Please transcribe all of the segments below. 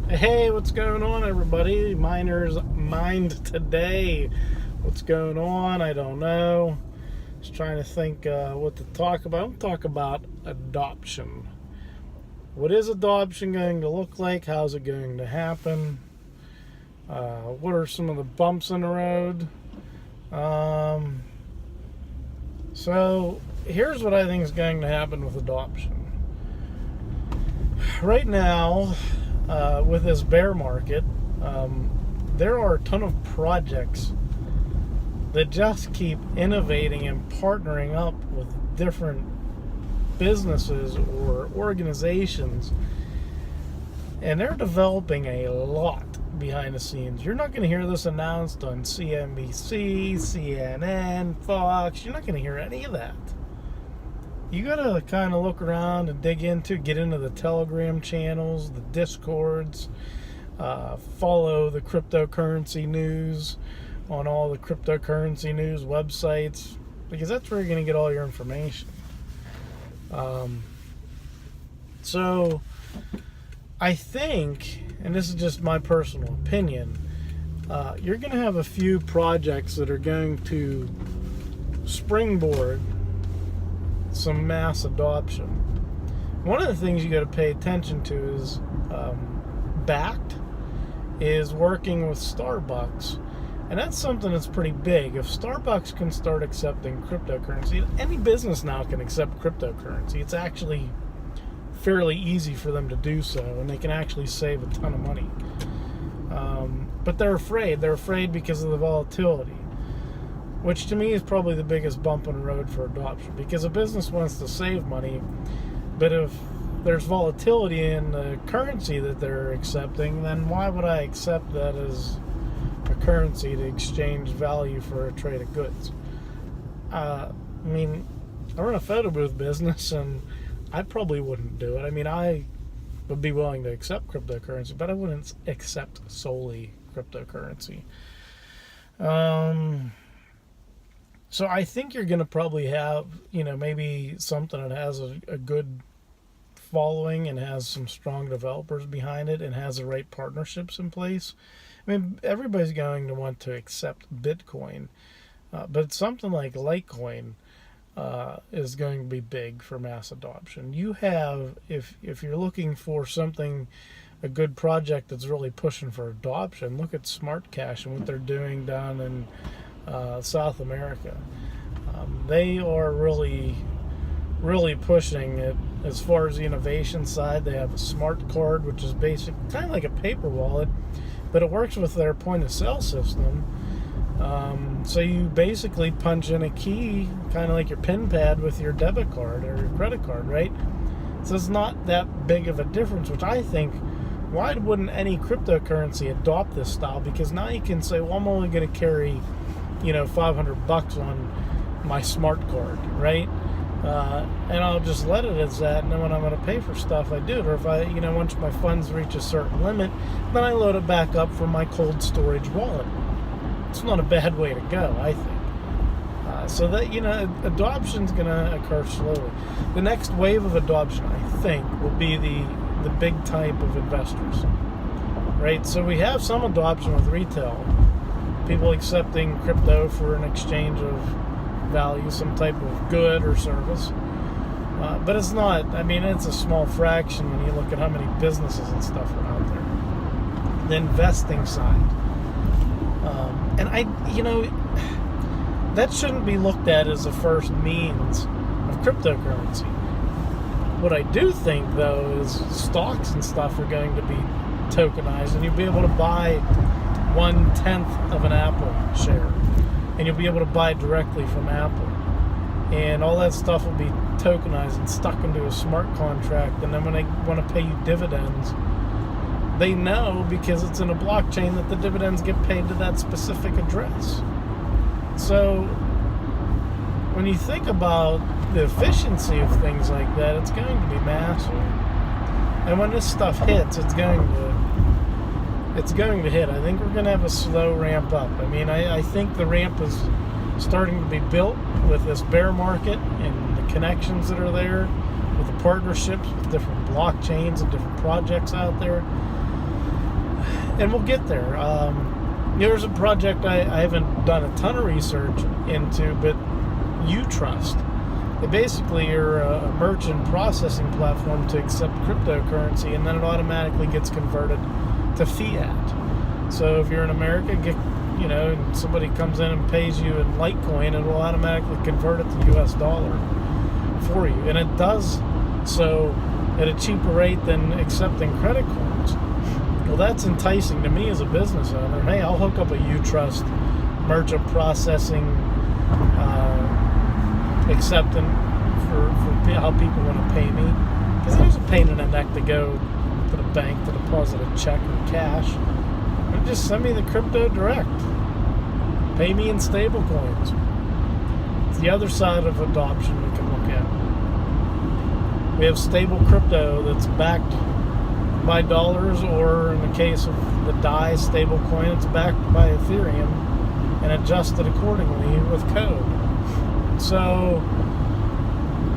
Hey, what's going on, everybody? Miner's Mind today. What's going on? I don't know. Just trying to think what to talk about. I'll talk about adoption. What is adoption going to look like? How's it going to happen? What are some of the bumps in the road? So, here's what I think is going to happen with adoption. Right now, with this bear market, there are a ton of projects that just keep innovating and partnering up with different businesses or organizations, and they're developing a lot behind the scenes. You're not going to hear this announced on CNBC, CNN, Fox. You're not going to hear any of that. You gotta kind of look around and get into the Telegram channels, the Discords, follow the cryptocurrency news on all the cryptocurrency news websites, because that's where you're gonna get all your information. So I think, and this is just my personal opinion, you're gonna have a few projects that are going to springboard some mass adoption. One of the things you got to pay attention to is Bakkt is working with Starbucks, and that's something that's pretty big. If Starbucks can start accepting cryptocurrency, any business now can accept cryptocurrency. It's actually fairly easy for them to do so, and they can actually save a ton of money. But they're afraid. They're afraid because of the volatility, which to me is probably the biggest bump in the road for adoption, because a business wants to save money, but if there's volatility in the currency that they're accepting, then why would I accept that as a currency to exchange value for a trade of goods? I run a photo booth business, and I probably wouldn't do it. I would be willing to accept cryptocurrency, but I wouldn't accept solely cryptocurrency. So I think you're going to probably have, maybe something that has a good following and has some strong developers behind it and has the right partnerships in place. Everybody's going to want to accept Bitcoin, but something like Litecoin is going to be big for mass adoption. You have, if you're looking for something, a good project that's really pushing for adoption, look at Smart Cash and what they're doing down in South America. They are really pushing it as far as the innovation side. They have a smart card, which is basic, kind of like a paper wallet, but it works with their point of sale system. So you basically punch in a key, kind of like your PIN pad with your debit card or your credit card, right? So it's not that big of a difference, which I think, why wouldn't any cryptocurrency adopt this style? Because now you can say, well, I'm only going to carry $500 on my smart card, right? And I'll just let it as that, and then when I'm going to pay for stuff, I do it. Or if I, once my funds reach a certain limit, then I load it back up from my cold storage wallet. It's not a bad way to go, I think. So that, adoption's going to occur slowly. The next wave of adoption, I think, will be the big type of investors, right? So we have some adoption with retail, people accepting crypto for an exchange of value, some type of good or service. But it's not, it's a small fraction when you look at how many businesses and stuff are out there. The investing side. And that shouldn't be looked at as the first means of cryptocurrency. What I do think, though, is stocks and stuff are going to be tokenized, and you'll be able to buy 1/10 of an Apple share, and you'll be able to buy directly from Apple, and all that stuff will be tokenized and stuck into a smart contract, and then when they want to pay you dividends, they know, because it's in a blockchain, that the dividends get paid to that specific address. So when you think about the efficiency of things like that, it's going to be massive. And when this stuff hits, it's going to hit. I think we're going to have a slow ramp up. I think the ramp is starting to be built with this bear market and the connections that are there, with the partnerships with different blockchains and different projects out there. and we'll get there. There's a project I haven't done a ton of research into, but UTrust. They basically are a merchant processing platform to accept cryptocurrency, and then it automatically gets converted to fiat. So if you're in America, and somebody comes in and pays you in Litecoin, it will automatically convert it to US dollar for you. And it does so at a cheaper rate than accepting credit cards. Well, that's enticing to me as a business owner. Hey, I'll hook up a UTrust merchant processing accepting for how people want to pay me, because it is a pain in the neck to go to the bank to deposit a check or cash. Or just send me the crypto direct. Pay me in stable coins. It's the other side of adoption we can look at. We have stable crypto that's backed by dollars, or in the case of the DAI stable coin, it's backed by Ethereum and adjusted accordingly with code. So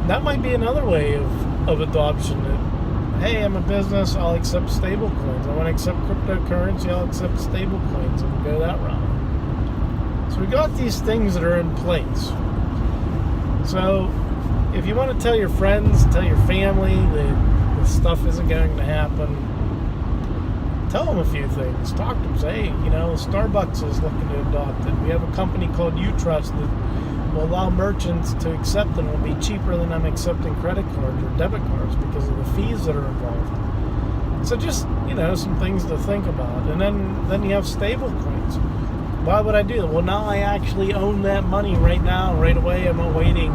that might be another way of adoption. That, hey, I'm a business, I'll accept stable coins. I want to accept cryptocurrency, I'll accept stable coins, and go that route. So we got these things that are in place. So if you want to tell your friends, tell your family that this stuff isn't going to happen, tell them a few things. Talk to them. Say, hey, Starbucks is looking to adopt it. We have a company called UTrust that will allow merchants to accept it, and will be cheaper than I'm accepting credit cards or debit cards because of the fees that are involved. So just, some things to think about. And then you have stable coins. Why would I do that? Well, now I actually own that money right now, right away. I'm not waiting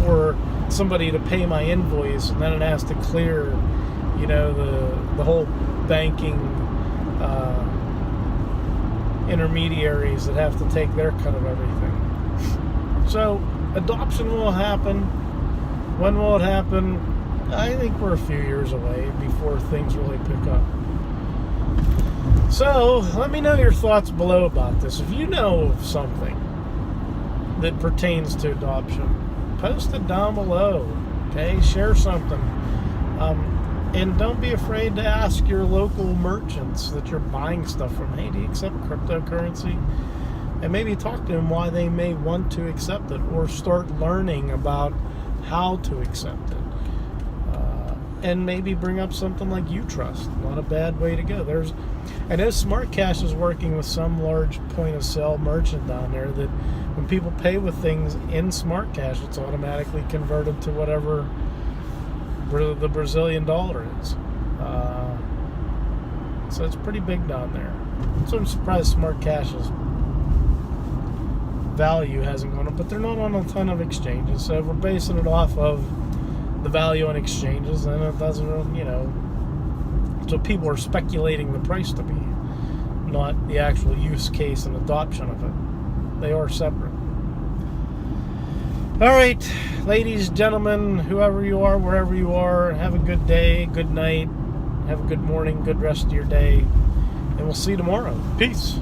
for somebody to pay my invoice, and then it has to clear, the whole banking intermediaries that have to take their cut of everything. So adoption will happen. When will it happen? I think we're a few years away before things really pick up. So let me know your thoughts below about this. If you know of something that pertains to adoption, post it down below. Okay, share something. And don't be afraid to ask your local merchants that you're buying stuff from, hey, do you accept cryptocurrency? And maybe talk to them why they may want to accept it, or start learning about how to accept it. And maybe bring up something like UTrust. Not a bad way to go. I know SmartCash is working with some large point-of-sale merchant down there that when people pay with things in SmartCash, it's automatically converted to whatever the Brazilian dollar is. So it's pretty big down there. So I'm surprised SmartCash's value hasn't gone up, but they're not on a ton of exchanges. So if we're basing it off of the value on exchanges, then it doesn't, so people are speculating the price to be, not the actual use case and adoption of it. They are separate. All right, ladies, gentlemen, whoever you are, wherever you are, have a good day, good night, have a good morning, good rest of your day, and we'll see you tomorrow. Peace.